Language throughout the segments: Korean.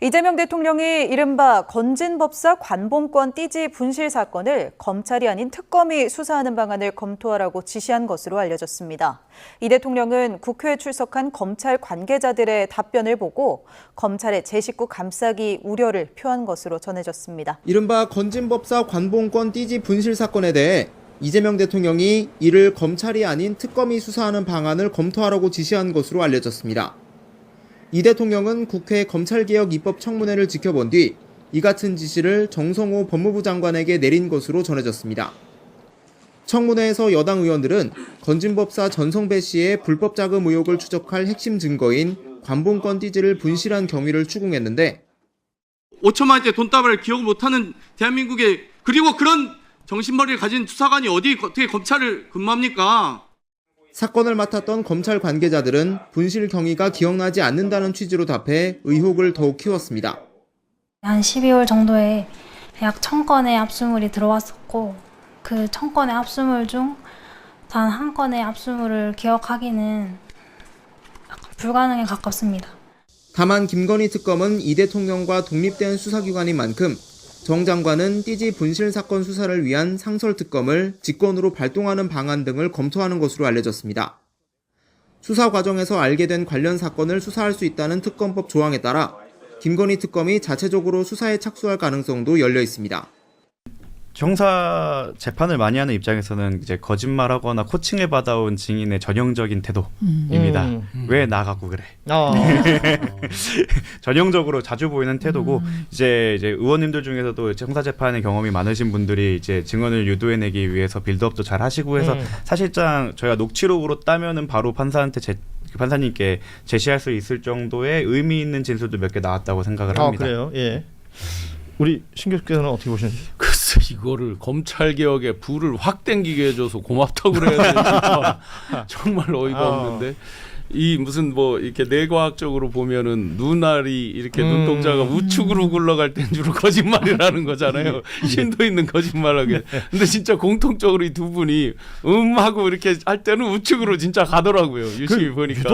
이재명 대통령이 이른바 건진법사 관봉권 띠지 분실 사건을 검찰이 아닌 특검이 수사하는 방안을 검토하라고 지시한 것으로 알려졌습니다. 이 대통령은 국회에 출석한 검찰 관계자들의 답변을 보고 검찰의 제 식구 감싸기 우려를 표한 것으로 전해졌습니다. 이른바 건진법사 관봉권 띠지 분실 사건에 대해 이재명 대통령이 이를 검찰이 아닌 특검이 수사하는 방안을 검토하라고 지시한 것으로 알려졌습니다. 이 대통령은 국회 검찰개혁 입법 청문회를 지켜본 뒤 이 같은 지시를 정성호 법무부 장관에게 내린 것으로 전해졌습니다. 청문회에서 여당 의원들은 건진법사 전성배 씨의 불법 자금 의혹을 추적할 핵심 증거인 관봉권 띠지를 분실한 경위를 추궁했는데 5천만 원대 돈다발을 기억 못하는 대한민국에 그리고 그런 정신머리를 가진 수사관이 어떻게 검찰을 근무합니까? 사건을 맡았던 검찰 관계자들은 분실 경위가 기억나지 않는다는 취지로 답해 의혹을 더욱 키웠습니다. 한 12월 정도에 약 1000건의 압수물이 들어왔었고 그 1000건의 압수물 중 단 한 건의 압수물을 기억하기는 약간 불가능에 가깝습니다. 다만 김건희 특검은 이 대통령과 독립된 수사기관인 만큼 정 장관은 띠지 분실 사건 수사를 위한 상설특검을 직권으로 발동하는 방안 등을 검토하는 것으로 알려졌습니다. 수사 과정에서 알게 된 관련 사건을 수사할 수 있다는 특검법 조항에 따라 김건희 특검이 자체적으로 수사에 착수할 가능성도 열려 있습니다. 형사 재판을 많이 하는 입장에서는 이제 거짓말하거나 코칭을 받아온 증인의 전형적인 태도입니다. 왜 나가고 그래? 전형적으로 자주 보이는 태도고 이제 의원님들 중에서도 형사 재판의 경험이 많으신 분들이 이제 증언을 유도해내기 위해서 빌드업도 잘 하시고 해서 사실상 저희가 녹취록으로 따면은 바로 판사님께 제시할 수 있을 정도의 의미 있는 진술도 몇 개 나왔다고 생각을 합니다. 그래요? 예. 우리 신 교수께서는 어떻게 보시는지? 글쎄 이거를 검찰개혁에 불을 확 땡기게 해줘서 고맙다고 그래야 되니까 정말 어이가 없는데 이 무슨 뭐 이렇게 뇌과학적으로 보면은 눈알이 이렇게 눈동자가 우측으로 굴러갈 땐 주로 거짓말이라는 거잖아요. 심도 있는 거짓말하게. 근데 진짜 공통적으로 이 두 분이 하고 이렇게 할 때는 우측으로 진짜 가더라고요. 유심히 보니까.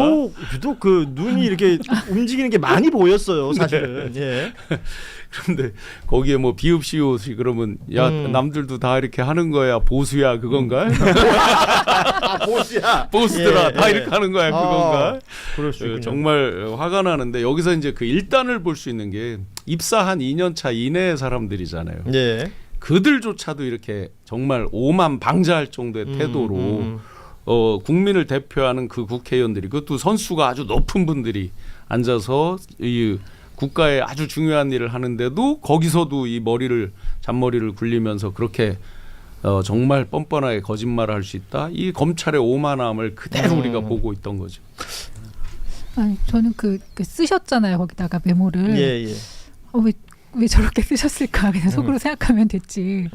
유독 그 눈이 이렇게 움직이는 게 많이 보였어요, 사실은. 네. 예. 그런데 거기에 뭐 비읍시옷이 그러면 야 남들도 다 이렇게 하는 거야 보수야 그건가? 보수야. 보수들아 다 이렇게 하는 거야 그건가? 그럴 수 있군요. 정말 화가 나는데 여기서 이제 그 일단을 볼 수 있는 게 입사한 2년 차 이내의 사람들이잖아요. 예. 그들조차도 이렇게 정말 오만 방자할 정도의 태도로 국민을 대표하는 그 국회의원들이 그것도 선수가 아주 높은 분들이 앉아서 이 국가에 아주 중요한 일을 하는데도 거기서도 이 잔머리를 굴리면서 그렇게 정말 뻔뻔하게 거짓말을 할 수 있다. 이 검찰의 오만함을 그대로 우리가 보고 있던 거죠. 아니, 저는 그 쓰셨잖아요. 거기다가 메모를. 예. 왜 저렇게 쓰셨을까 그냥 속으로 생각하면 됐지.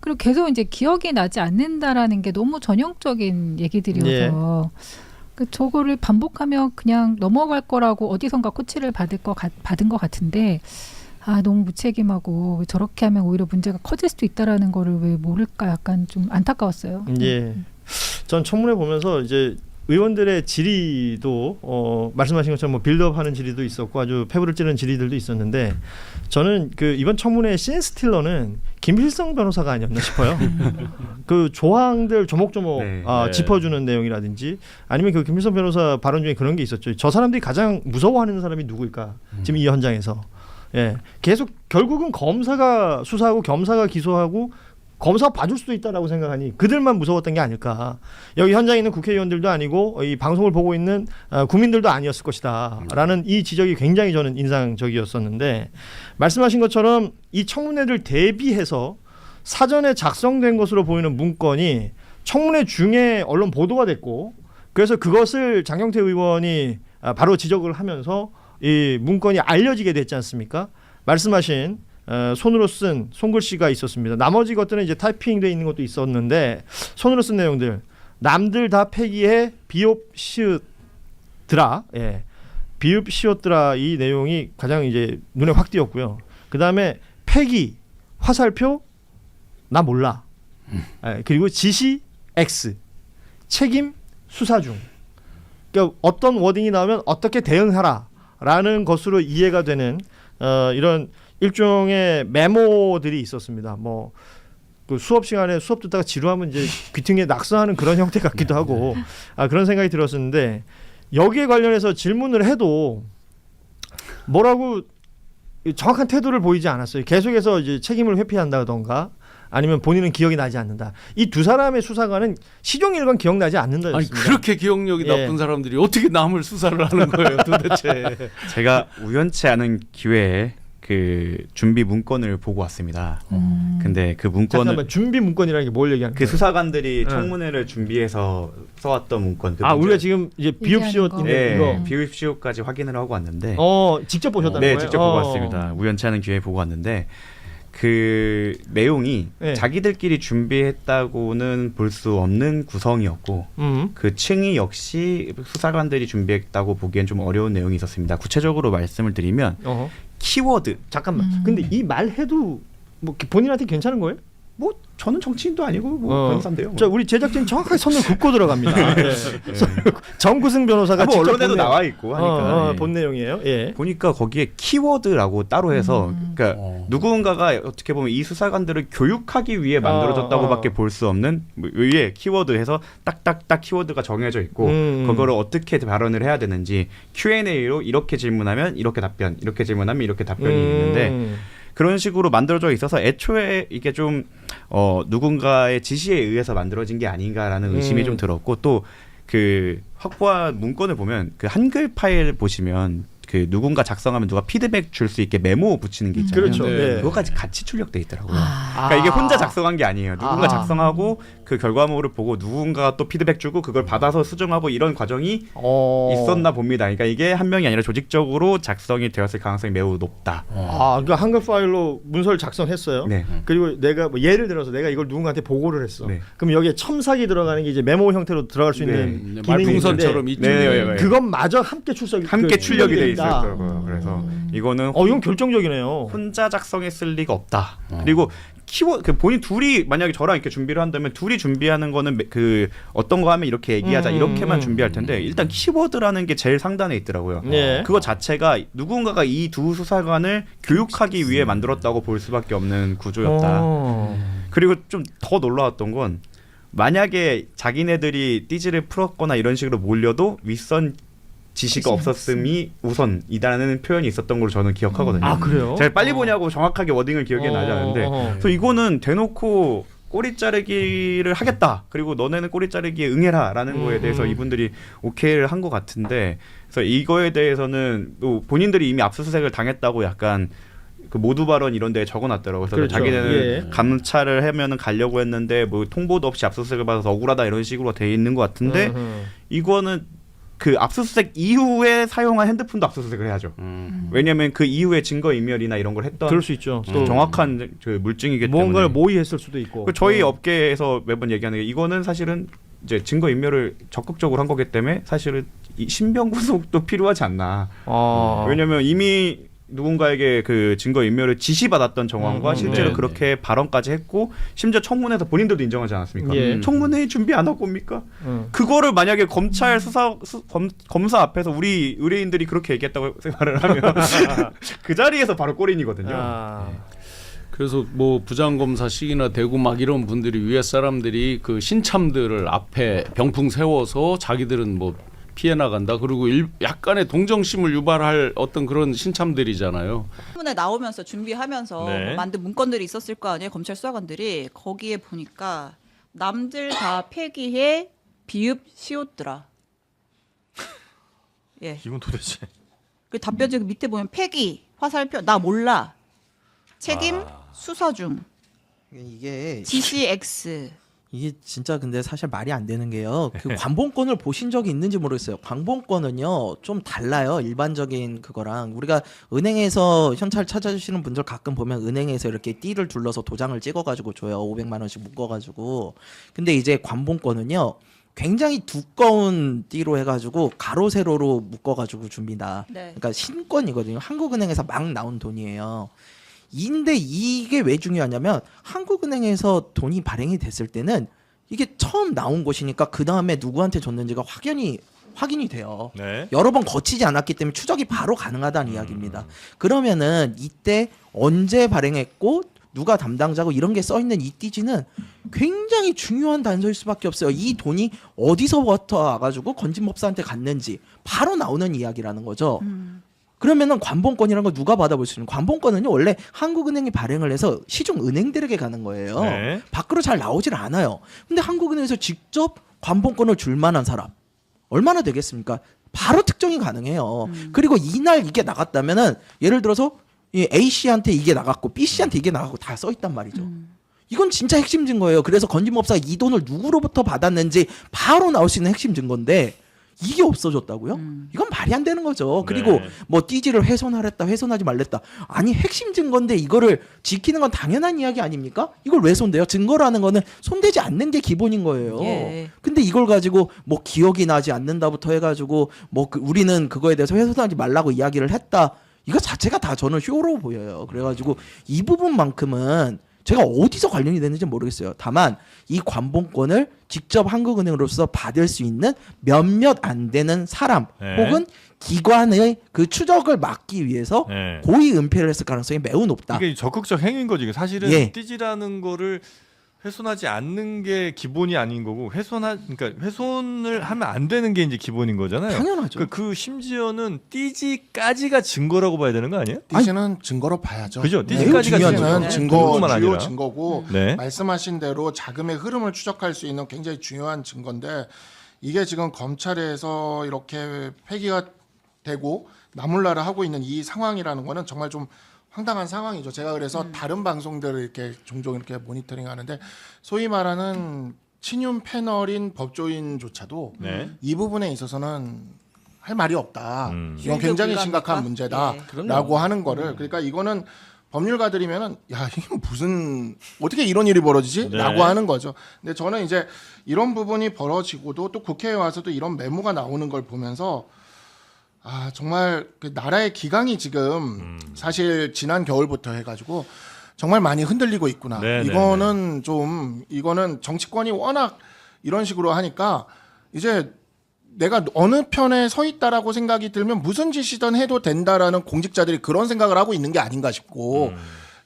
그리고 계속 이제 기억이 나지 않는다라는 게 너무 전형적인 얘기들이어서 저거를 반복하면 그냥 넘어갈 거라고 어디선가 코치를 받은 것 같은데 너무 무책임하고 저렇게 하면 오히려 문제가 커질 수도 있다라는 거를 왜 모를까 약간 좀 안타까웠어요. 예. 전 청문회 보면서 이제 의원들의 질의도 말씀하신 것처럼 뭐 빌드업하는 질의도 있었고 아주 패부를 찌르는 질의들도 있었는데 저는 그 이번 청문회의 씬스틸러는 김필성 변호사가 아니었나 싶어요. 그 조항들 조목조목 짚어주는 내용이라든지 아니면 그 김필성 변호사 발언 중에 그런 게 있었죠. 저 사람들이 가장 무서워하는 사람이 누구일까? 지금 이 현장에서. 예, 계속 결국은 검사가 수사하고 검사가 기소하고 검사 봐줄 수도 있다라고 생각하니 그들만 무서웠던 게 아닐까. 여기 현장에 있는 국회의원들도 아니고 이 방송을 보고 있는 국민들도 아니었을 것이다 라는 이 지적이 굉장히 저는 인상적이었었는데 말씀하신 것처럼 이 청문회를 대비해서 사전에 작성된 것으로 보이는 문건이 청문회 중에 언론 보도가 됐고 그래서 그것을 장경태 의원이 바로 지적을 하면서 이 문건이 알려지게 됐지 않습니까? 말씀하신 손으로 쓴 손글씨가 있었습니다. 나머지 것들은 이제 타이핑되어 있는 것도 있었는데 손으로 쓴 내용들 남들 다 폐기해 비옵 시읒드라 비읍 시읒드라 이 내용이 가장 이제 눈에 확 띄었고요. 그 다음에 폐기 화살표 나 몰라 그리고 지시 X 책임 수사 중 그러니까 어떤 워딩이 나오면 어떻게 대응하라 라는 것으로 이해가 되는 이런 일종의 메모들이 있었습니다. 뭐 그 수업 시간에 수업 듣다가 지루하면 이제 귀퉁이에 낙서하는 그런 형태 같기도 하고 그런 생각이 들었었는데 여기에 관련해서 질문을 해도 뭐라고 정확한 태도를 보이지 않았어요. 계속해서 이제 책임을 회피한다던가 아니면 본인은 기억이 나지 않는다. 이 두 사람의 수사관은 시종일관 기억나지 아니 않는다였습니다. 그렇게 기억력이 예. 나쁜 사람들이 어떻게 남을 수사를 하는 거예요, 도대체? 제가 우연치 않은 기회에 그 준비 문건을 보고 왔습니다. 근데 그 문건을 잠깐만 준비 문건이라는 게 뭘 얘기하는 그 거예요? 수사관들이 청문회를 준비해서 써왔던 문건. 그 우리가 지금 이제 비읍시옷 얘기하는 거. 네, 이거 비읍시옷까지 확인을 하고 왔는데. 직접 보셨다는 네, 거예요? 직접 보고 왔습니다. 우연치 않은 기회에 보고 왔는데 그 내용이 네. 자기들끼리 준비했다고는 볼 수 없는 구성이었고 그 층이 역시 수사관들이 준비했다고 보기엔 좀 어려운 내용이 있었습니다. 구체적으로 말씀을 드리면 키워드. 잠깐만. 근데 이 말해도 뭐 본인한테 괜찮은 거예요? 뭐 저는 정치인도 아니고 뭐 변호사인데요. 뭐. 자, 우리 제작진 정확하게 선을 긋고 들어갑니다. 네. 정구승 변호사가 뭐 직접 언론에도 본 내용. 나와 있고 하니까. 본 내용이에요. 예. 보니까 거기에 키워드라고 따로 해서 그러니까 누군가가 어떻게 보면 이 수사관들을 교육하기 위해 만들어졌다고밖에 볼 수 없는 뭐 위에 키워드 해서 딱딱딱 키워드가 정해져 있고 그거를 어떻게 발언을 해야 되는지 Q&A로 이렇게 질문하면 이렇게 답변, 이렇게 질문하면 이렇게 답변이 있는데 그런 식으로 만들어져 있어서 애초에 이게 좀 누군가의 지시에 의해서 만들어진 게 아닌가라는 의심이 좀 들었고 또 그 확보한 문건을 보면 그 한글 파일 보시면 그 누군가 작성하면 누가 피드백 줄 수 있게 메모 붙이는 게 있잖아요. 그렇죠. 네. 그거까지 같이 출력돼 있더라고요. 그러니까 이게 혼자 작성한 게 아니에요. 누군가 작성하고 그 결과물을 보고 누군가 또 피드백 주고 그걸 받아서 수정하고 이런 과정이 있었나 봅니다. 그러니까 이게 한 명이 아니라 조직적으로 작성이 되었을 가능성이 매우 높다. 그러니까 한글 파일로 문서를 작성했어요. 네. 그리고 내가 뭐 예를 들어서 내가 이걸 누군가한테 보고를 했어. 네. 그럼 여기에 첨삭이 들어가는 게 이제 메모 형태로 들어갈 수 있는 기능이 말풍선처럼 있는데 이쪽에 그것마저 함께 함께 출력이 돼 있다. 있었더라고요. 그래서 이거는 이건 결정적이네요. 혼자 작성했을 리가 없다. 그리고 키워드 그 본인 둘이 만약에 저랑 이렇게 준비를 한다면 둘이 준비하는 거는 그 어떤 거 하면 이렇게 얘기하자 이렇게만 준비할 텐데 일단 키워드라는 게 제일 상단에 있더라고요. 네. 그거 자체가 누군가가 이 두 수사관을 교육하기 위해 만들었다고 볼 수밖에 없는 구조였다. 그리고 좀 더 놀라웠던 건 만약에 자기네들이 띠지를 풀었거나 이런 식으로 몰려도 윗선 지시가 없었음이 우선이다라는 표현이 있었던 걸로 저는 기억하거든요. 그래요? 제가 빨리 보냐고 정확하게 워딩을 기억이 나지 않는데 그래서 이거는 대놓고 꼬리 자르기를 하겠다. 그리고 너네는 꼬리 자르기에 응해라라는 거에 대해서 이분들이 오케이를 한 것 같은데 그래서 이거에 대해서는 또 본인들이 이미 압수수색을 당했다고 약간 그 모두 발언 이런 데에 적어놨더라고요. 그래서 그렇죠. 자기네는 감찰을 하면은 가려고 했는데 뭐 통보도 없이 압수수색을 받아서 억울하다 이런 식으로 돼 있는 것 같은데 이거는 그 압수수색 이후에 사용한 핸드폰도 압수수색을 해야죠. 왜냐하면 그 이후에 증거인멸이나 이런 걸 했던 그럴 수 있죠. 또 정확한 그 물증이기 때문에 무언가를 모의했을 수도 있고. 저희 업계에서 매번 얘기하는 게 이거는 사실은 이제 증거인멸을 적극적으로 한 거기 때문에 사실은 이 신병 구속도 필요하지 않나. 왜냐하면 이미 누군가에게 그 증거인멸을 지시받았던 정황과 실제로 그렇게 발언까지 했고 심지어 청문회에서 본인들도 인정하지 않았습니까? 청문회에 준비 안 하고 옵니까? 그거를 만약에 검찰 검사 앞에서 우리 의뢰인들이 그렇게 얘기했다고 말을 하면 그 자리에서 바로 꼬린이거든요. 그래서 뭐 부장검사식이나 되고 막 이런 분들이 위에 사람들이 그 신참들을 앞에 병풍 세워서 자기들은 뭐 피해 나간다. 그리고 약간의 동정심을 유발할 어떤 그런 신참들이잖아요. 신문에 나오면서 준비하면서 만든 문건들이 있었을 거 아니에요. 검찰 수사관들이 거기에 보니까 남들 다 폐기해 비읍 시옷더라. 예. 이건 도대체. 그 답변지 밑에 보면 폐기 화살표 나 몰라 책임 수사 중 이게 지시 X. 이게 진짜 근데 사실 말이 안 되는 게요. 그 관본권을 보신 적이 있는지 모르겠어요. 관본권은요 좀 달라요. 일반적인 그거랑 우리가 은행에서 현찰 찾아주시는 분들 가끔 보면 은행에서 이렇게 띠를 둘러서 도장을 찍어가지고 줘요. 500만 원씩 묶어가지고. 근데 이제 관본권은요 굉장히 두꺼운 띠로 해가지고 가로 세로로 묶어가지고 줍니다. 네. 그러니까 신권이거든요. 한국은행에서 막 나온 돈이에요. 인데 이게 왜 중요하냐면 한국은행에서 돈이 발행이 됐을 때는 이게 처음 나온 것이니까 그 다음에 누구한테 줬는지가 확연히 확인이 돼요. 네. 여러 번 거치지 않았기 때문에 추적이 바로 가능하다는 이야기입니다. 그러면은 이때 언제 발행했고 누가 담당자고 이런 게 써 있는 이 띠지는 굉장히 중요한 단서일 수밖에 없어요. 이 돈이 어디서부터 와가지고 건진법사한테 갔는지 바로 나오는 이야기라는 거죠. 그러면은 관본권이라는 거 누가 받아볼 수 있는? 관본권은요 원래 한국은행이 발행을 해서 시중 은행들에게 가는 거예요. 네. 밖으로 잘 나오질 않아요. 근데 한국은행에서 직접 관본권을 줄 만한 사람 얼마나 되겠습니까? 바로 특정이 가능해요. 그리고 이날 이게 나갔다면은 예를 들어서 이 A 씨한테 이게 나갔고 B 씨한테 이게 나갔고 다 써 있단 말이죠. 이건 진짜 핵심 증거예요. 그래서 건진법사가 이 돈을 누구로부터 받았는지 바로 나올 수 있는 핵심 증거인데 이게 없어졌다고요? 이건 말이 안 되는 거죠. 그리고 네. 뭐 띠지를 훼손하랬다, 훼손하지 말랬다. 아니 핵심 증거인데 이거를 지키는 건 당연한 이야기 아닙니까? 이걸 왜 손대요? 증거라는 거는 손대지 않는 게 기본인 거예요. 예. 근데 이걸 가지고 뭐 기억이 나지 않는다부터 해가지고 뭐 우리는 그거에 대해서 훼손하지 말라고 이야기를 했다. 이거 자체가 다 저는 쇼로 보여요. 그래가지고 이 부분만큼은 제가 어디서 관련이 되는지 모르겠어요. 다만 이 관본권을 직접 한국은행으로서 받을 수 있는 몇몇 안 되는 사람 네. 혹은 기관의 그 추적을 막기 위해서 네. 고의 은폐를 했을 가능성이 매우 높다. 이게 적극적 행위인 거지. 사실은 예. 띠지라는 거를 훼손하지 않는 게 기본이 아닌 거고 그러니까 훼손을 하면 안 되는 게 이제 기본인 거잖아요. 당연하죠. 그 심지어는 띠지까지가 증거라고 봐야 되는 거 아니에요? 띠지는 증거로 봐야죠. 그죠? 네, 띠지까지가 띠지는 증거뿐만 주요 아니라. 증거고 네. 말씀하신 대로 자금의 흐름을 추적할 수 있는 굉장히 중요한 증거인데 이게 지금 검찰에서 이렇게 폐기가 되고 나몰라라 하고 있는 이 상황이라는 거는 정말 좀 황당한 상황이죠. 제가 그래서 다른 방송들을 이렇게 종종 이렇게 모니터링 하는데 소위 말하는 친윤 패널인 법조인조차도 네. 이 부분에 있어서는 할 말이 없다. 이건 유일도 굉장히 불가합니까? 심각한 예. 문제다라고 하는 거를 그러니까 이거는 법률가들이면은 야 이게 무슨 어떻게 이런 일이 벌어지지? 네. 라고 하는 거죠. 근데 저는 이제 이런 부분이 벌어지고도 또 국회에 와서도 이런 메모가 나오는 걸 보면서 아 정말 그 나라의 기강이 지금 사실 지난 겨울부터 해가지고 정말 많이 흔들리고 있구나. 네, 이거는 좀 이거는 정치권이 워낙 이런 식으로 하니까 이제 내가 어느 편에 서 있다라고 생각이 들면 무슨 짓이든 해도 된다라는 공직자들이 그런 생각을 하고 있는 게 아닌가 싶고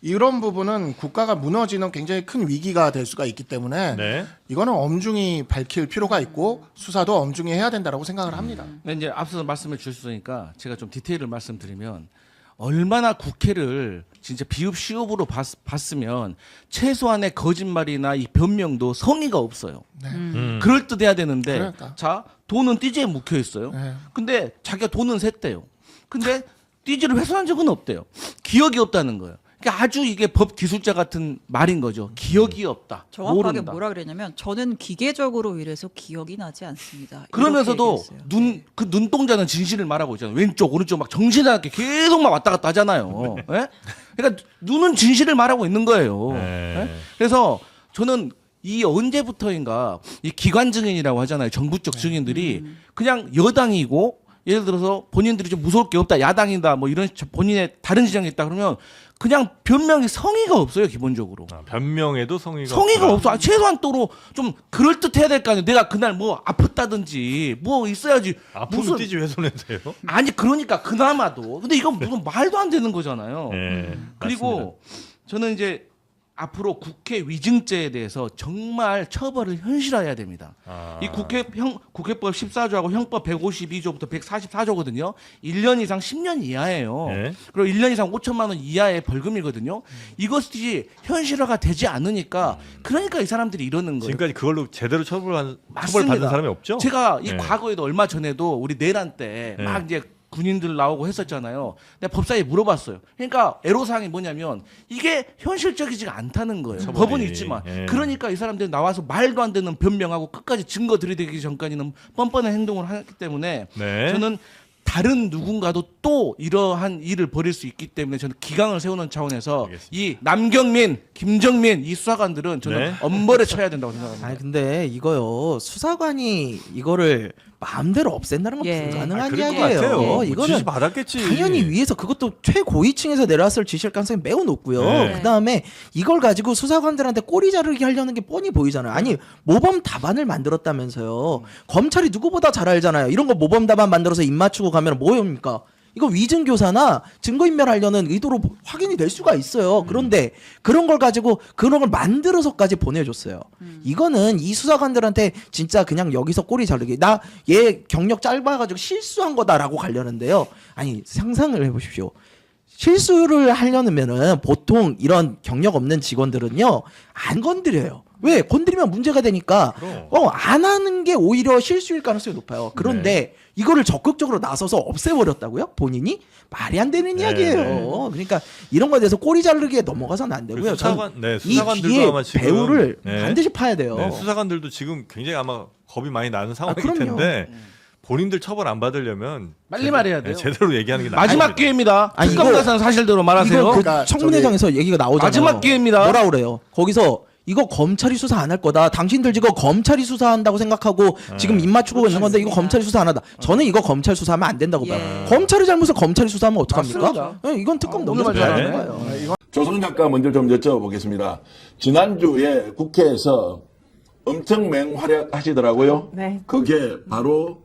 이런 부분은 국가가 무너지는 굉장히 큰 위기가 될 수가 있기 때문에 네. 이거는 엄중히 밝힐 필요가 있고 수사도 엄중히 해야 된다라고 생각을 합니다. 근데 이제 앞서서 말씀을 주셨으니까 제가 좀 디테일을 말씀드리면 얼마나 국회를 진짜 비읍시읍으로 봤으면 최소한의 거짓말이나 이 변명도 성의가 없어요. 그럴 듯해야 되는데 그러니까. 자 돈은 띠지에 묵혀 있어요. 네. 근데 자기가 돈은 샜대요. 근데 띠지를 훼손한 적은 없대요. 기억이 없다는 거예요. 그러니까 아주 이게 법 기술자 같은 말인 거죠. 기억이 없다. 정확하게 모른다. 뭐라 그랬냐면 저는 기계적으로 일해서 기억이 나지 않습니다. 그러면서도 이렇게 그 눈동자는 진실을 말하고 있잖아요. 왼쪽 오른쪽 막 정신하게 계속 막 왔다 갔다 하잖아요. 예? 그러니까 눈은 진실을 말하고 있는 거예요. 네. 예? 그래서 저는 이 언제부터인가 이 기관 증인이라고 하잖아요. 정부 쪽 증인들이 그냥 여당이고 예를 들어서 본인들이 좀 무서울 게 없다. 야당이다. 뭐 이런 본인의 다른 지정이 있다 그러면 그냥 변명이 성의가 없어요. 기본적으로. 변명에도 성의가 성의가 없어. 최소한 또로 좀 그럴 듯해야 될 거 아니에요. 내가 그날 뭐 아팠다든지 뭐 있어야지. 아프면 띠지 훼손해도요? 아니 그러니까 그나마도. 근데 이건 무슨 말도 안 되는 거잖아요. 네, 그리고 저는 이제 앞으로 국회 위증죄에 대해서 정말 처벌을 현실화해야 됩니다. 이 국회법 14조하고 형법 152조부터 144조거든요. 1년 이상 10년 이하예요. 네. 그리고 1년 이상 5천만 원 이하의 벌금이거든요. 이것이 현실화가 되지 않으니까 그러니까 이 사람들이 이러는 거예요. 지금까지 그걸로 제대로 처벌받은 맞습니다. 사람이 없죠? 제가 이 네. 과거에도 얼마 전에도 우리 내란 때 네. 막 이제 군인들 나오고 했었잖아요. 내가 법사위에 물어봤어요. 그러니까 애로사항이 뭐냐면 이게 현실적이지가 않다는 거예요. 처벌이. 법은 있지만. 예. 그러니까 이 사람들이 나와서 말도 안 되는 변명하고 끝까지 증거 들이대기 전까지는 뻔뻔한 행동을 하기 때문에 네. 저는 다른 누군가도 또 이러한 일을 벌일 수 있기 때문에 저는 기강을 세우는 차원에서 이 남경민, 김정민 이 수사관들은 저는 엄벌에 쳐야 된다고 생각합니다. 아니 근데 이거요 수사관이 이거를 마음대로 없앤다는 건 불가능한 이야기예요. 이거는 지시 받았겠지. 당연히 위에서 그것도 최고위층에서 내려왔을 지시할 가능성이 매우 높고요. 그 다음에 이걸 가지고 수사관들한테 꼬리 자르기 하려는 게 뻔히 보이잖아요. 아니 모범 답안을 만들었다면서요. 검찰이 누구보다 잘 알잖아요. 이런 거 모범 답안 만들어서 입 맞추고 가면 뭐입니까? 이거 위증교사나 증거인멸하려는 의도로 확인이 될 수가 있어요. 그런데 그런 걸 가지고 그런 걸 만들어서까지 보내줬어요. 이거는 이 수사관들한테 진짜 그냥 여기서 꼬리 자르기. 나 얘 경력 짧아가지고 실수한 거다라고 가려는데요. 아니 상상을 해보십시오. 실수를 하려면은 보통 이런 경력 없는 직원들은요 안 건드려요. 왜? 건드리면 문제가 되니까 안 하는 게 오히려 실수일 가능성이 높아요. 그런데 이거를 적극적으로 나서서 없애버렸다고요? 본인이? 말이 안 되는 이야기예요. 그러니까 이런 거에 대해서 꼬리 자르기에 넘어가서는 안 되고요. 수사관들도 아마 지금 배우를 반드시 파야 돼요. 수사관들도 지금 굉장히 아마 겁이 많이 나는 상황일 텐데 본인들 처벌 안 받으려면 빨리 말해야 돼요. 제대로 얘기하는 게 마지막 기회입니다. 특검가상 사실대로 말하세요. 그 청문회장에서 얘기가 나오잖아요. 마지막 기회입니다. 뭐라 그래요? 거기서 이거 검찰이 수사 안 할 거다. 당신들 지금 검찰이 수사한다고 생각하고 지금 입 맞추고 있는 건데 이거 검찰이 수사 안 하다. 저는 이거 검찰 수사하면 안 된다고 봐요. 검찰이 잘못해서 검찰이 수사하면 어떡합니까? 이건 특검 넘겨서 잘하는 거예요. 조선 작가 먼저 좀 여쭤보겠습니다. 지난주에 국회에서 엄청 맹활약하시더라고요. 네. 그게 바로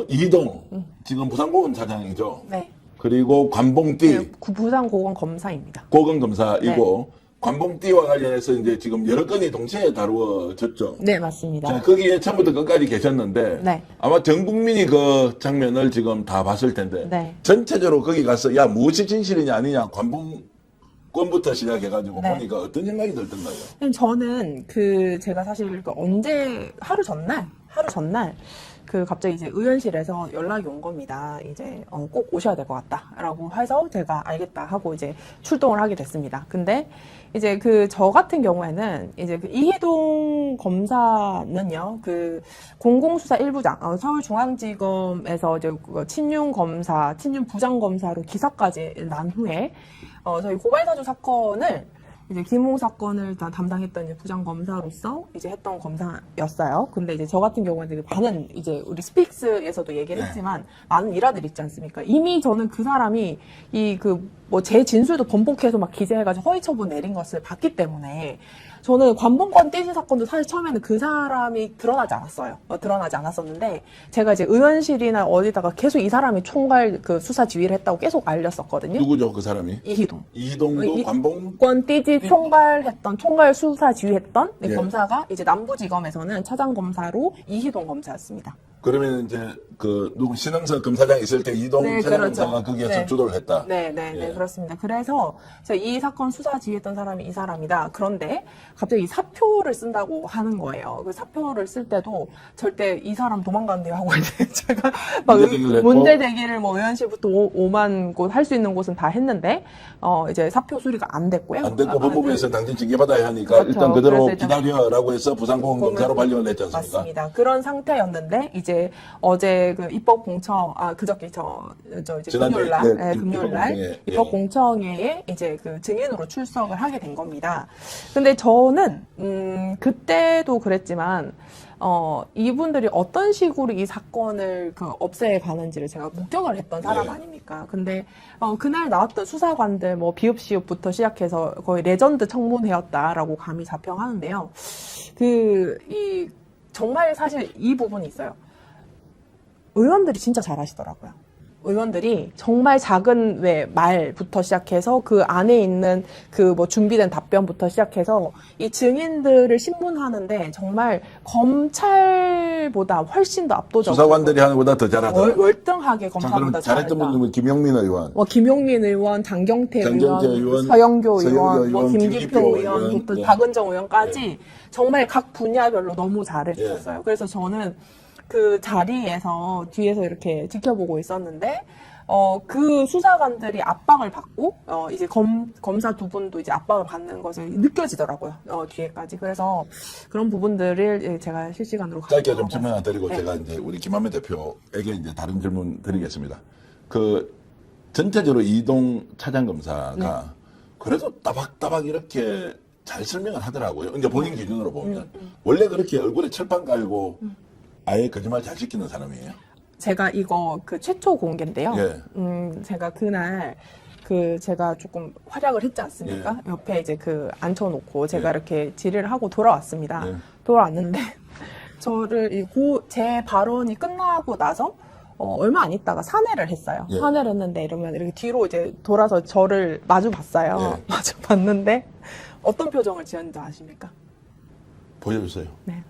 이희동 지금 부산고검사장이죠. 네. 그리고 관봉띠 부산고검검사입니다. 고검검사이고 관봉띠와 관련해서 이제 지금 여러 건이 동시에 다루어졌죠. 네, 맞습니다. 자, 거기에 처음부터 끝까지 계셨는데 네. 아마 전 국민이 그 장면을 지금 다 봤을 텐데 네. 전체적으로 거기 가서 야 무엇이 진실이냐 아니냐 관봉권부터 시작해가지고 네. 보니까 어떤 생각이 들던가요? 저는 제가 사실 언제 하루 전날 갑자기 이제 의원실에서 연락이 온 겁니다. 이제 꼭 오셔야 될 것 같다라고 해서 제가 알겠다 하고 이제 출동을 하게 됐습니다. 근데 이제 저 같은 경우에는 이제 이희동 검사는요, 공공수사 1부장, 서울중앙지검에서 이제 친윤 부장검사로 기사까지 난 후에, 저희 고발사주 사건을 이제 김웅 사건을 다 담당했던 이제 부장검사로서 이제 했던 검사였어요. 근데 이제 저 같은 경우는 많은 이제 우리 스픽스에서도 얘기를 했지만 많은 일화들 있지 않습니까? 이미 저는 그 사람이 제 진술도 번복해서 막 기재해가지고 허위 처분 내린 것을 봤기 때문에 저는 관봉권 띠지 사건도 사실 처음에는 그 사람이 드러나지 않았어요. 드러나지 않았었는데 제가 이제 의원실이나 어디다가 계속 이 사람이 총괄 수사 지휘를 했다고 계속 알렸었거든요. 누구죠 그 사람이? 이희동도 관봉권 띠지 총괄 수사 지휘했던 검사가 이제 남부지검에서는 차장검사로 이희동 검사였습니다. 그러면 이제 누구 신흥석 검사장 있을 때 이동 차장검사가 거기에서 주도를 했다. 네, 그렇습니다. 그래서 제가 이 사건 수사 지휘했던 사람이 이 사람이다. 그런데 갑자기 사표를 쓴다고 하는 거예요. 그 사표를 쓸 때도 절대 이 사람 도망간대요 하고 이제 제가 막 문제 제기를 의원실부터 5만 곳 할 수 있는 곳은 다 했는데 이제 사표 수리가 안 됐고요. 안 됐고 법무부에서 당신 징계받아야 하니까 그렇죠. 일단 그대로 기다려라고 해서 부산고검사로 발령을 냈지 않습니까? 맞습니다. 그런 상태였는데 이제 어제 입법 공청 그저께 이제 금요일날 입법 공청회에 이제 증인으로 출석을 하게 된 겁니다. 근데 저는 그때도 그랬지만 이분들이 어떤 식으로 이 사건을 없애 가는지를 제가 목격을 했던 사람 아닙니까? 근데 그날 나왔던 수사관들 비읍시읍부터 시작해서 거의 레전드 청문회였다라고 감히 자평하는데요. 정말 사실 이 부분이 있어요. 의원들이 진짜 잘하시더라고요. 의원들이 정말 작은 말부터 시작해서 그 안에 있는 준비된 답변부터 시작해서 이 증인들을 신문하는데 정말 검찰보다 훨씬 더 압도적으로 수사관들이 하는 것보다 더 잘하더라. 월등하게 검찰보다 잘했던 분들은 김용민 의원, 김용민 의원, 장경태 의원, 서영교 의원, 김기표 의원부터 박은정 의원까지 정말 각 분야별로 너무 잘해주셨어요. 그래서 저는 그 자리에서 뒤에서 이렇게 지켜보고 있었는데 그 수사관들이 압박을 받고 이제 검사 두 분도 이제 압박을 받는 것이 느껴지더라고요. 뒤에까지. 그래서 그런 부분들을 제가 실시간으로 짧게 좀 질문 하나 드리고 제가 이제 우리 김한배 대표에게 이제 다른 질문 드리겠습니다. 그 전체적으로 이동 차장 검사가 그래도 따박따박 이렇게 잘 설명을 하더라고요. 이제 본인 기준으로 보면 원래 그렇게 얼굴에 철판 깔고 아예 거짓말 잘 시키는 사람이에요. 제가 이거 그 최초 공개인데요. 예. 제가 그날 제가 조금 활약을 했지 않습니까? 옆에 이제 앉혀놓고 제가 이렇게 질의를 하고 돌아왔습니다. 돌아왔는데 저를 제 발언이 끝나고 나서 얼마 안 있다가 산회를 했어요. 산회를 했는데 이러면 이렇게 뒤로 이제 돌아서 저를 마주 봤어요. 마주 봤는데 어떤 표정을 지었는지 아십니까? 보여주세요. 네.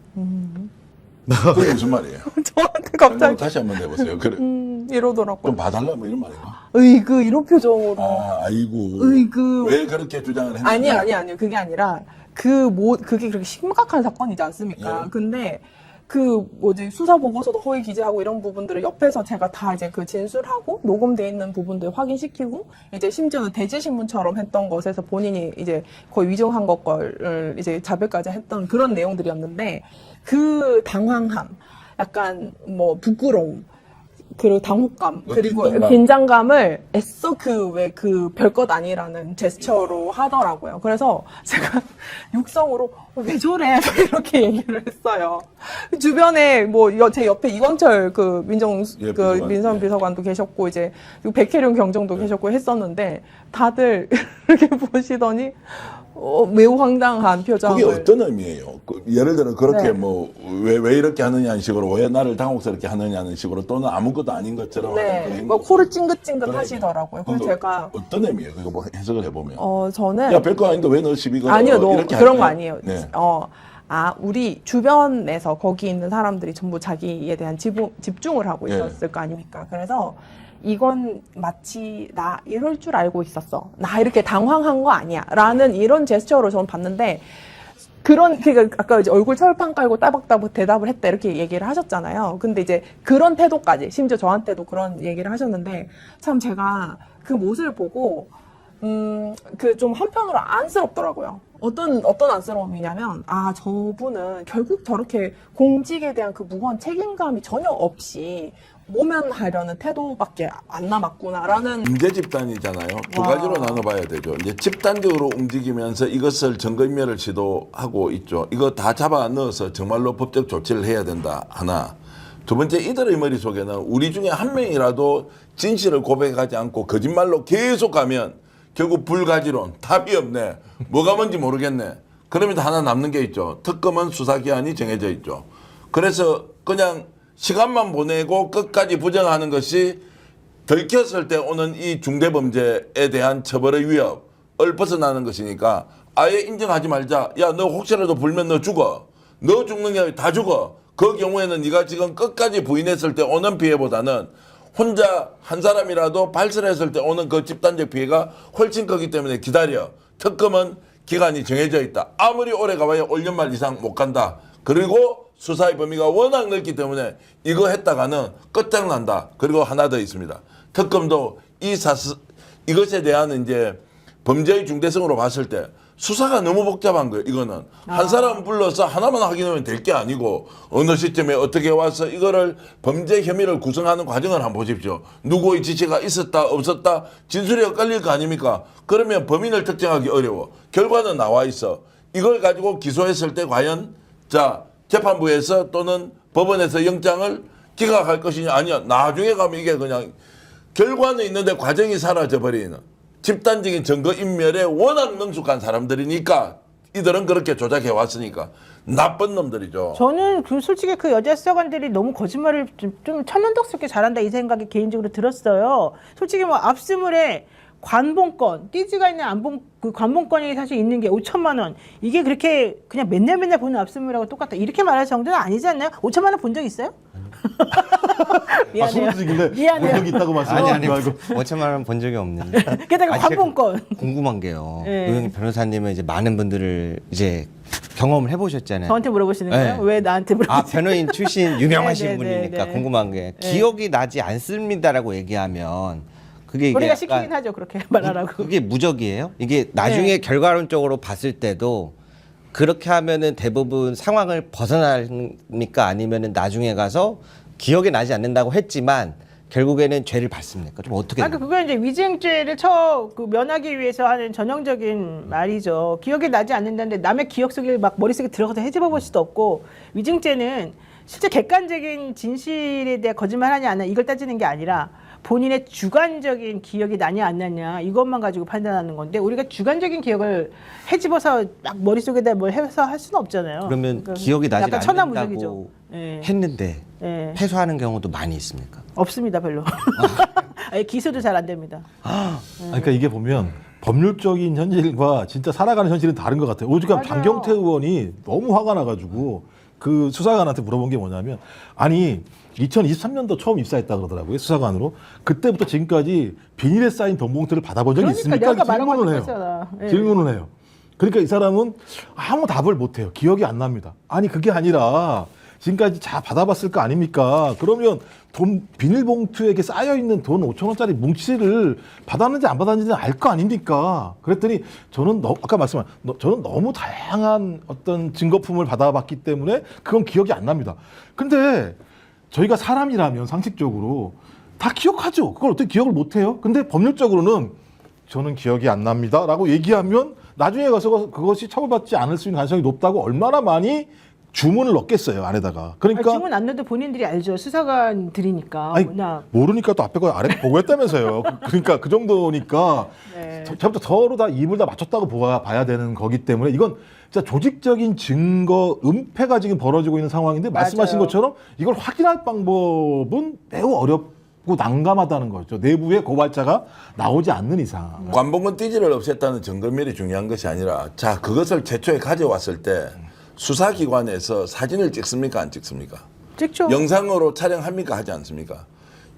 그게 무슨 말이에요? 저한테 갑자기 다시 한번 해보세요. 그래. 이러더라고요. 좀 봐달라 뭐 이런 말인가? 으이그 이런 표정으로. 아이고. 으이그. 왜 그렇게 주장을 했는지. 아니요. 그게 아니라 그게 그렇게 심각한 사건이지 않습니까? 근데 수사 보고서도 허위 기재하고 이런 부분들을 옆에서 제가 다 이제 진술하고 녹음돼 있는 부분들 확인시키고 이제 심지어는 대지신문처럼 했던 것에서 본인이 이제 거의 위정한 것을 이제 자백까지 했던 그런 내용들이었는데 그 당황함, 약간 뭐 부끄러움, 그리고 당혹감, 그리고 긴장감을 애써 별것 아니라는 제스처로 하더라고요. 그래서 제가 육성으로 왜 저래? 이렇게 얘기를 했어요. 주변에 제 옆에 이광철 민선 비서관도 계셨고, 이제 백혜룡 경정도 계셨고 했었는데, 다들 이렇게 보시더니, 매우 황당한 표정을. 그게 어떤 의미예요? 예를 들어 그렇게 왜 이렇게 하느냐는 식으로 왜 나를 당혹스럽게 하느냐는 식으로 또는 아무것도 아닌 것처럼 코를 찡긋찡긋 하시더라고요. 그래서 제가 어떤 의미예요? 그거 뭐 해석을 해보면 저는 야 별거 아닌데 왜 너 시비 걸어? 아니요, 이렇게 그런 거 아니에요. 네. 우리 주변에서 거기 있는 사람들이 전부 자기에 대한 집중을 하고 있었을 거 아닙니까? 그래서 이건 마치 나 이럴 줄 알고 있었어. 나 이렇게 당황한 거 아니야. 라는 이런 제스처로 저는 봤는데, 아까 이제 얼굴 철판 깔고 따박따박 대답을 했다 이렇게 얘기를 하셨잖아요. 근데 이제 그런 태도까지, 심지어 저한테도 그런 얘기를 하셨는데, 참 제가 그 모습을 보고, 좀 한편으로 안쓰럽더라고요. 어떤 안쓰러움이냐면, 저분은 결국 저렇게 공직에 대한 그 무거운 책임감이 전혀 없이 모면하려는 태도밖에 안 남았구나라는. 범죄 집단이잖아요. 두 가지로 나눠봐야 되죠. 이제 집단적으로 움직이면서 이것을 증거인멸을 시도하고 있죠. 이거 다 잡아 넣어서 정말로 법적 조치를 해야 된다. 하나. 두 번째, 이들의 머릿속에는 우리 중에 한 명이라도 진실을 고백하지 않고 거짓말로 계속 가면 결국 불가지론, 답이 없네. 뭐가 뭔지 모르겠네. 그러면 하나 남는 게 있죠. 특검은 수사기한이 정해져 있죠. 그래서 그냥 시간만 보내고 끝까지 부정하는 것이 들켰을 때 오는 이 중대범죄에 대한 처벌의 위협을 벗어나는 것이니까 아예 인정하지 말자. 야, 너 혹시라도 불면 너 죽어. 너 죽는 게 아니라 다 죽어. 그 경우에는 네가 지금 끝까지 부인했을 때 오는 피해보다는 혼자 한 사람이라도 발설했을 때 오는 그 집단적 피해가 훨씬 크기 때문에 기다려. 특검은 기간이 정해져 있다. 아무리 오래 가봐야 올 연말 이상 못 간다. 그리고 수사의 범위가 워낙 넓기 때문에 이거 했다가는 끝장난다. 그리고 하나 더 있습니다. 특검도 이것에 대한 이제 범죄의 중대성으로 봤을 때 수사가 너무 복잡한 거예요. 이거는 한 사람 불러서 하나만 확인하면 될 게 아니고 어느 시점에 어떻게 와서 이거를 범죄 혐의를 구성하는 과정을 한번 보십시오. 누구의 지시가 있었다 없었다 진술이 엇갈릴 거 아닙니까? 그러면 범인을 특정하기 어려워. 결과는 나와 있어. 이걸 가지고 기소했을 때 과연 재판부에서 또는 법원에서 영장을 기각할 것이냐 아니야. 나중에 가면 이게 그냥 결과는 있는데 과정이 사라져버리는 집단적인 증거인멸에 워낙 능숙한 사람들이니까 이들은 그렇게 조작해 왔으니까 나쁜 놈들이죠. 저는 솔직히 그 여자 수사관들이 너무 거짓말을 좀 천연덕스럽게 잘한다 이 생각이 개인적으로 들었어요. 솔직히 압수물에 관본권, 띠지가 있는 그 관본권이 사실 있는 게 5천만 원. 이게 그렇게 그냥 맨날 보는 압수물하고 똑같다. 이렇게 말할 정도는 아니지 않나요? 5천만 원 본 적 있어요? 미안해요. 미안해요. 본 적 있다고 아니 5천만 원 본 적이 없는데. 게다가 관본권. 궁금한 게요. 네. 노영희 변호사님은 이제 많은 분들을 이제 경험을 해보셨잖아요. 저한테 물어보시는 거예요? 네. 왜 나한테 물어보시는 아, 변호인 출신 유명하신 네, 네, 분이니까 네. 궁금한 게 기억이 나지 않습니다라고 얘기하면 그게 이게 우리가 약간 시키긴 하죠. 그렇게 말하라고. 그게 무적이에요? 이게 나중에 결과론적으로 봤을 때도 그렇게 하면은 대부분 상황을 벗어납니까? 아니면은 나중에 가서 기억이 나지 않는다고 했지만 결국에는 죄를 받습니까? 좀 어떻게? 그러니까 그거 이제 위증죄를 면하기 위해서 하는 전형적인 말이죠. 기억이 나지 않는다는데 남의 기억 속에 막 머릿속에 들어가서 헤집어 볼 수도 없고, 위증죄는 실제 객관적인 진실에 대해 거짓말하냐 안 하냐 이걸 따지는 게 아니라 본인의 주관적인 기억이 나냐 안 나냐 이것만 가지고 판단하는 건데, 우리가 주관적인 기억을 헤집어서 막 머릿속에다 뭘 해서 할 수는 없잖아요. 그러면 그러니까 기억이 나지 약간 천하무적이죠. 않는다고 예. 했는데 예. 패소하는 경우도 많이 있습니까? 없습니다, 별로. 아니, 기소도 잘 안 됩니다. 그러니까 이게 보면 법률적인 현실과 진짜 살아가는 현실은 다른 것 같아요. 오죽하면 맞아요. 장경태 의원이 너무 화가 나가지고 그 수사관한테 물어본 게 뭐냐면, 아니 2023년도 처음 입사했다 그러더라고요, 수사관으로. 그때부터 지금까지 비닐에 쌓인 돈 봉투를 받아본 적이 있습니까? 내가 말한 거 질문을 해요. 똑같잖아. 예. 질문을 해요. 그러니까 이 사람은 아무 답을 못해요. 기억이 안 납니다. 아니 그게 아니라 지금까지 다 받아봤을 거 아닙니까? 그러면 돈 비닐봉투에 이렇게 쌓여있는 돈 5,000원짜리 뭉치를 받았는지 안 받았는지는 알 거 아닙니까? 그랬더니 저는 아까 말씀한 저는 너무 다양한 어떤 증거품을 받아봤기 때문에 그건 기억이 안 납니다. 근데 저희가 사람이라면 상식적으로 다 기억하죠. 그걸 어떻게 기억을 못해요? 근데 법률적으로는 저는 기억이 안 납니다 라고 얘기하면 나중에 가서 그것이 처벌받지 않을 수 있는 가능성이 높다고 얼마나 많이 주문을 넣겠어요, 안에다가. 그러니까 아니, 주문 안 넣어도 본인들이 알죠. 수사관들이니까. 아니, 모르니까 또 앞에 거 아래 거 보고 했다면서요. 그러니까 그 정도니까 저부터 서로 다 입을 다 맞췄다고 봐야 되는 거기 때문에 이건 진짜 조직적인 증거 은폐가 지금 벌어지고 있는 상황인데, 말씀하신 맞아요. 것처럼 이걸 확인할 방법은 매우 어렵고 난감하다는 거죠. 내부에 고발자가 나오지 않는 이상. 관봉권 띠지를 없앴다는 증거면이 중요한 것이 아니라, 자, 그것을 최초에 가져왔을 때 수사기관에서 사진을 찍습니까, 안 찍습니까? 찍죠. 영상으로 촬영합니까, 하지 않습니까?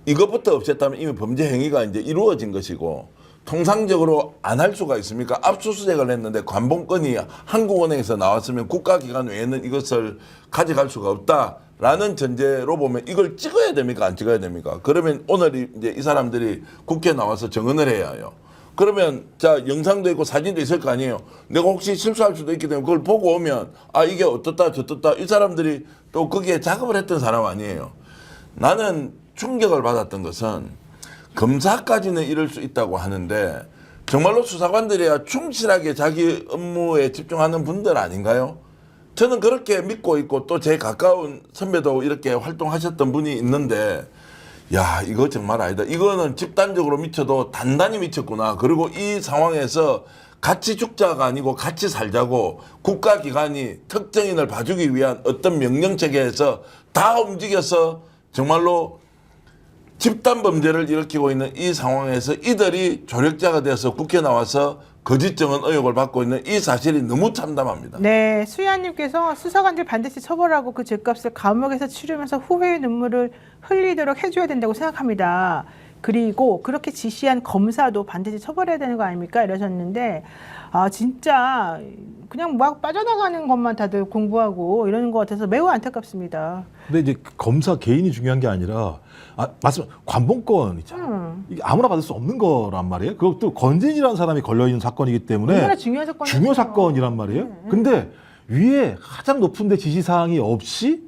이것부터 없앴다면 이미 범죄 행위가 이제 이루어진 것이고, 통상적으로 안 할 수가 있습니까? 압수수색을 했는데 관봉권이 한국은행에서 나왔으면 국가기관 외에는 이것을 가져갈 수가 없다라는 전제로 보면 이걸 찍어야 됩니까, 안 찍어야 됩니까? 그러면 오늘 이제 이 사람들이 국회에 나와서 증언을 해야 해요. 그러면 자, 영상도 있고 사진도 있을 거 아니에요. 내가 혹시 실수할 수도 있기 때문에 그걸 보고 오면 아, 이게 어떻다 저떻다, 이 사람들이 또 거기에 작업을 했던 사람 아니에요. 나는 충격을 받았던 것은 검사까지는 이럴 수 있다고 하는데 정말로 수사관들이야 충실하게 자기 업무에 집중하는 분들 아닌가요? 저는 그렇게 믿고 있고, 또 제 가까운 선배도 이렇게 활동하셨던 분이 있는데, 야, 이거 정말 아니다. 이거는 집단적으로 미쳐도 단단히 미쳤구나. 그리고 이 상황에서 같이 죽자가 아니고 같이 살자고 국가기관이 특정인을 봐주기 위한 어떤 명령체계에서 다 움직여서 정말로 집단 범죄를 일으키고 있는 이 상황에서 이들이 조력자가 돼서 국회에 나와서 거짓 증언 의혹을 받고 있는 이 사실이 너무 참담합니다. 네, 수희아님께서 수사관들 반드시 처벌하고 그 죄값을 감옥에서 치르면서 후회의 눈물을 흘리도록 해줘야 된다고 생각합니다. 그리고 그렇게 지시한 검사도 반드시 처벌해야 되는 거 아닙니까? 이러셨는데, 아 진짜 그냥 막 빠져나가는 것만 다들 공부하고 이러는 것 같아서 매우 안타깝습니다. 근데 이제 검사 개인이 중요한 게 아니라, 관봉권 있잖아요. 이게 아무나 받을 수 없는 거란 말이에요. 그것도 건진이라는 사람이 걸려 있는 사건이기 때문에 얼마나 중요한 사건이죠. 중요 사건이란 말이에요. 근데 위에 가장 높은데 지시사항이 없이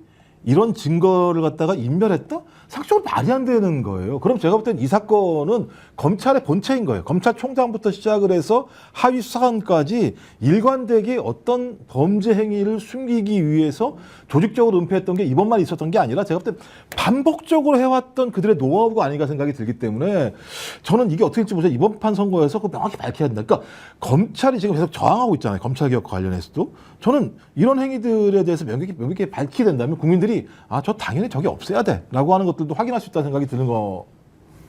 이런 증거를 갖다가 인멸했다? 상식적으로 말이 안 되는 거예요. 그럼 제가 볼 땐 이 사건은 검찰의 본체인 거예요. 검찰총장부터 시작을 해서 하위 수사관까지 일관되게 어떤 범죄 행위를 숨기기 위해서 조직적으로 은폐했던 게 이번만 있었던 게 아니라 제가 볼 땐 반복적으로 해왔던 그들의 노하우가 아닌가 생각이 들기 때문에 저는 이게 어떻게 될지 모르겠어요. 이번 판 선거에서 그거 명확히 밝혀야 된다. 그러니까 검찰이 지금 계속 저항하고 있잖아요. 검찰개혁 관련해서도. 저는 이런 행위들에 대해서 명확히 밝히게 된다면 국민들이 아, 저 당연히 저게 없애야 돼 라고 하는 것들도 확인할 수 있다는 생각이 드는 거.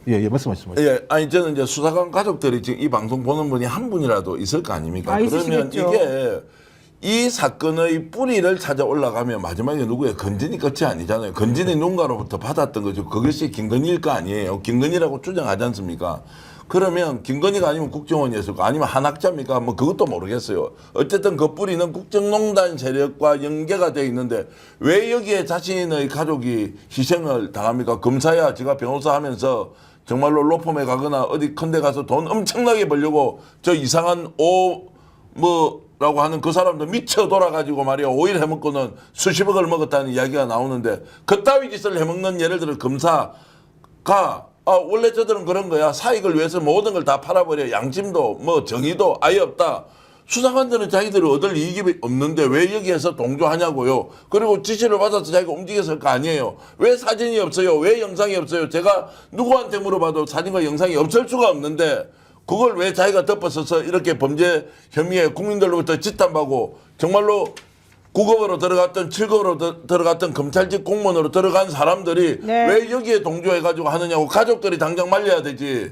예, 말씀하시죠. 예, 아니 저는 이제 수사관 가족들이 지금 이 방송 보는 분이 한 분이라도 있을 거 아닙니까? 그러면 있으시겠죠. 이게 이 사건의 뿌리를 찾아 올라가면 마지막에 누구예요? 건진이 끝이 아니잖아요. 건진이 누군가로부터 받았던 거죠. 그것이 김건희일 거 아니에요. 김건희라고 주장하지 않습니까? 그러면 김건희가 아니면 국정원이었을까 아니면 한학자입니까? 뭐 그것도 모르겠어요. 어쨌든 그 뿌리는 국정농단 세력과 연계가 돼 있는데 왜 여기에 자신의 가족이 희생을 당합니까? 검사야 제가 변호사 하면서 정말로 로펌에 가거나 어디 큰데 가서 돈 엄청나게 벌려고 저 이상한 뭐라고 하는 그 사람도 미쳐 돌아가지고 말이야 오일 해먹고는 수십억을 먹었다는 이야기가 나오는데 그따위 짓을 해먹는 예를 들어 검사가 원래 저들은 그런 거야. 사익을 위해서 모든 걸 다 팔아버려. 양심도 뭐 정의도 아예 없다. 수사관들은 자기들이 얻을 이익이 없는데 왜 여기에서 동조하냐고요. 그리고 지시를 받아서 자기가 움직였을 거 아니에요. 왜 사진이 없어요? 왜 영상이 없어요? 제가 누구한테 물어봐도 사진과 영상이 없을 수가 없는데 그걸 왜 자기가 덮어서서 이렇게 범죄 혐의에 국민들로부터 지탄받고 정말로 9급으로 들어갔던 7급으로 들어갔던 검찰직 공무원으로 들어간 사람들이 왜 여기에 동조해가지고 하느냐고 가족들이 당장 말려야 되지.